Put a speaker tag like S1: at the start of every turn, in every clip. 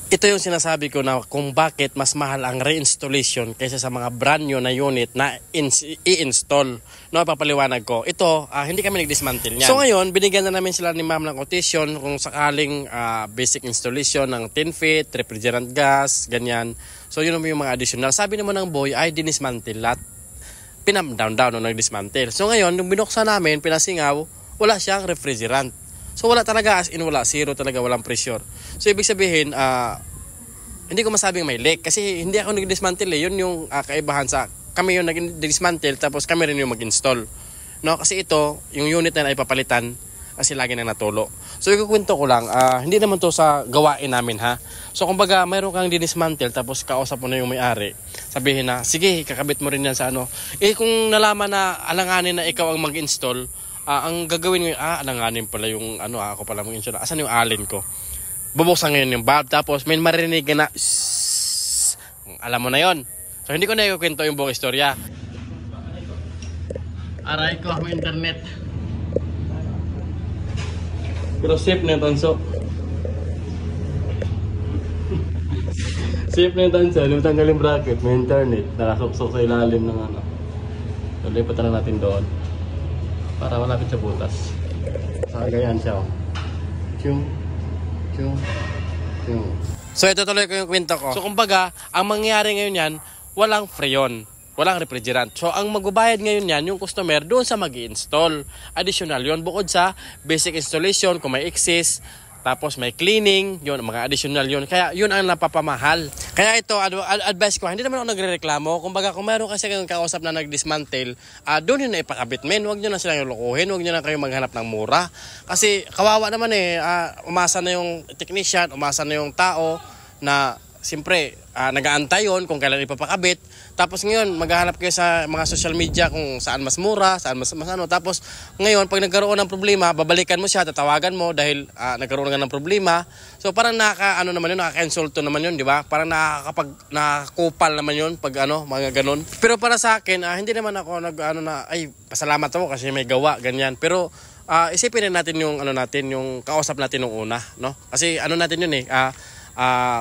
S1: Ito yung sinasabi ko na kung bakit mas mahal ang reinstallation kaysa sa mga brand new na unit na i-install. No, papaliwanag ko. Ito, hindi kami nag-dismantle niyan. So ngayon, binigyan na namin sila ni ma'am ng quotation kung sakaling basic installation ng 10 feet, refrigerant gas, ganyan. So yun yung mga additional. Sabi naman ng boy, ay dinismantle lahat. Pinam-down nung nag-dismantle. So ngayon, nung binuksan namin, pinasingaw, wala siyang refrigerant. So wala talaga, as in wala, zero talaga, walang pressure. So ibig sabihin, hindi ko masabing may leak kasi hindi ako nag-dismantle eh. Yun yung kaibahan sa kami yung nag-dismantle tapos kami rin yung mag-install. No, kasi ito, yung unit na ipapalitan kasi lagi nang natulo. So ikukwento ko lang, hindi naman to sa gawain namin ha. So kumbaga, mayroon kang dinismantle tapos kausap mo na yung may-ari. Sabihin na, sige, kakabit mo rin yan sa ano. Eh kung nalaman na alanganin na ikaw ang mag-install, ang gagawin ngayon, alanganin pala yung ako pala mag-install. Asan yung alin ko? Bubuksan ngayon yung valve, tapos may marinig na shhh, alam mo na yon. So hindi ko na ikukwento yung buong istorya. Aray ko ako internet. Pero safe na yung tanso. Safe na yung tanso, hindi mo tanggal yung bracket, may internet, nakasuksok sa ilalim ng ano. So lipatan na natin doon para malapit sa butas. So ganyan siya. Chung. So ito tuloy ko yung kwento ko. So kumbaga, ang mangyayari ngayon yan, walang freon, walang refrigerant. So ang magbabayad ngayon yan, yung customer doon sa mag-i-install. Additional yon bukod sa basic installation, kung may excess, tapos may cleaning, yun, mga additional yun. Kaya yun ang napapamahal. Kaya ito, advice ko, hindi naman ako nagre-reklamo. Kumbaga, kung meron kasi kayong kausap na nag-dismantle, doon yun na ipakabit, men. Huwag nyo na silang lukuhin, huwag nyo na kayong maghanap ng mura. Kasi kawawa naman umasa na yung technician, umasa na yung tao na siyempre, nag-aantay yun kung kailan ipapakabit. Tapos ngayon, maghahanap kayo sa mga social media kung saan mas mura, saan mas ano. Tapos ngayon, pag nagkaroon ng problema, babalikan mo siya, tatawagan mo dahil nagkaroon nga ng problema. So parang nakaka-insulto naman yun, di ba? Parang nakakupal naman yun pag mga ganon. Pero para sa akin, hindi naman ako pasalamat ako kasi may gawa, ganyan. Pero isipin natin yung yung kausap natin nung una, no? Kasi natin yun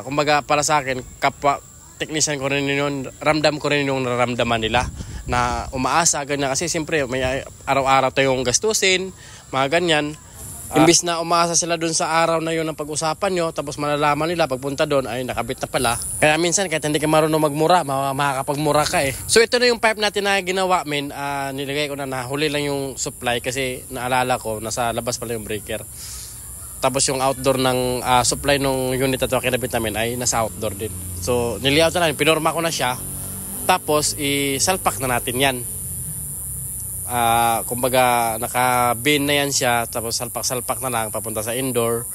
S1: kumbaga para sa akin, kapwa technician ko rin yun, ramdam ko rin yung nararamdaman nila na umaasa, ganyan. Kasi siyempre may araw-araw tayong gastusin, mga ganyan. Imbis na umaasa sila dun sa araw na yun ang pag-usapan nyo, tapos malalaman nila pagpunta doon ay nakabit na pala. Kaya minsan kahit hindi ka marunong magmura, makakapagmura ka eh. So ito na yung pipe natin na ginawa, nilagay ko na nahuli lang yung supply kasi naalala ko nasa labas pala yung breaker. Tapos yung outdoor ng supply ng unit na ito kinabit namin ay nasa outdoor din. So niliaut na namin, pinorma ko na siya. Tapos isalpak na natin yan. Kumbaga naka-bin na yan siya. Tapos salpak-salpak na lang papunta sa indoor.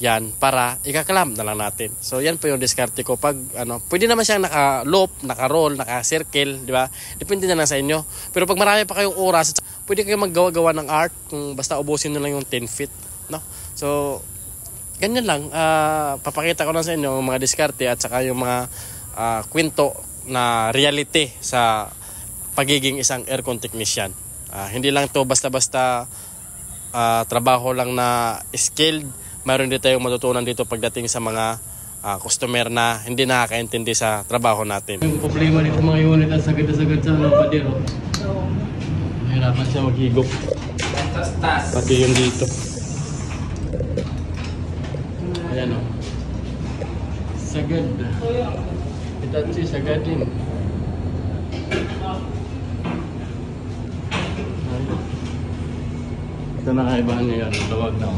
S1: Yan para ikaklam na lang natin. So yan po yung diskarte ko. Pag pwede naman siyang naka-loop, naka-roll, naka-circle, di ba? Depende na lang sa inyo. Pero pag marami pa kayong oras, pwede kayong maggawa-gawa ng art kung basta ubusin nyo lang yung 10 feet, no? So, ganyan lang. Papakita ko lang sa inyo yung mga diskarte at saka yung mga kwento na reality sa pagiging isang aircon technician. Hindi lang to basta-basta trabaho lang na skilled. Mayroon din tayong matutunan dito pagdating sa mga customer na hindi nakakaintindi sa trabaho natin. Yung problema dito mga unit ang sagad-sagad sa padero. Mahirapan siya maghigop. Pati yung dito. Ayan o. Sagad. Itachi, sagadin. Ito na kaibahan niya yan. Tawag na o.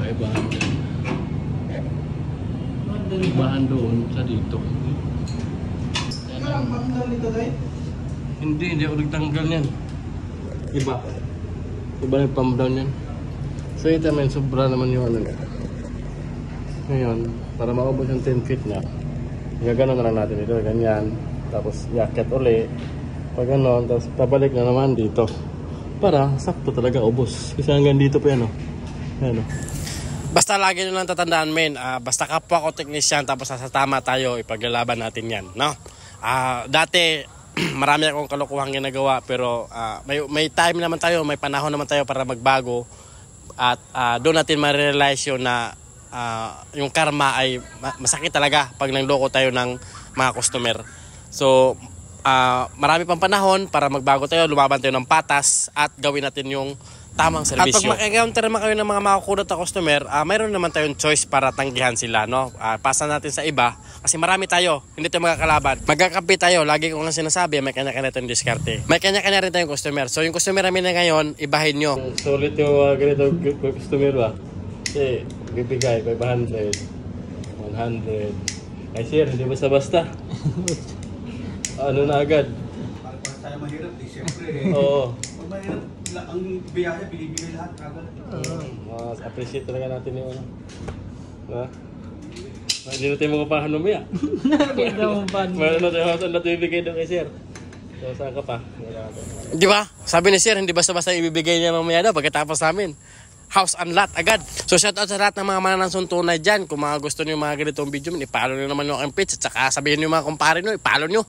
S1: Kaibahan niya. Kaibahan doon sa dito. Hindi ako nagtanggal yan. Iba yung pump down yan. So ito naman, sobra naman yung niya. Ngayon, para maubos yung 10 feet niya, gagano na lang natin ito, ganyan. Tapos yakit uli. Pag ganon, tapos pabalik na naman dito. Para sakto talaga ubos. Kasi hanggang dito pa yan o. Ayan o. Basta lagi nyo lang tatandaan, men. Basta kapwa ko technician, tapos sa tama tayo, ipaglalaban natin yan, no? Dati, marami akong kalokohang ginagawa, pero may time naman tayo, may panahon naman tayo para magbago. At doon natin ma-realize yun na yung karma ay masakit talaga pag nangloko tayo ng mga customer. So, marami pang panahon para magbago tayo, lumaban tayo ng patas at gawin natin yung tamang serbisyo. At pag mag-encounter naman kayo ng mga makakulot na customer, mayroon naman tayong choice para tanggihan sila, no? Pasa natin sa iba kasi marami tayo, hindi tayo magkakalaban. Magkakampi tayo, lagi ko nga sinasabi, may kanya-kanya tayong diskarte. May kanya-kanya rin tayong customer. So yung customer namin na ngayon, ibahin nyo. Solid yung ganito customer ba? Kasi bibigay 500, 100. Ay sir, hindi basta-basta. Ano na agad?
S2: Para tayo mahirap, siyempre.
S1: Oo.
S2: Pag mahirap, ang biyahe, binibigay lahat agad.
S1: Appreciate talaga natin yung ano. Ha? Hindi na tayo magapahan mamaya.
S3: Hindi naman pa.
S1: Mayroon na tayo ibigay doon kay sir. So, saan ka pa? Di ba? Sabi ni sir, hindi basta-basta ibibigay niya mamaya daw pagkatapos namin. House and lot agad. So shout out sa lahat ng mga mananansong tunay dyan. Kung mga gusto niyo mga ganitong video, ipalo nyo naman yung aking page. At saka sabihin niyo mga kumpare nyo, ipalo nyo.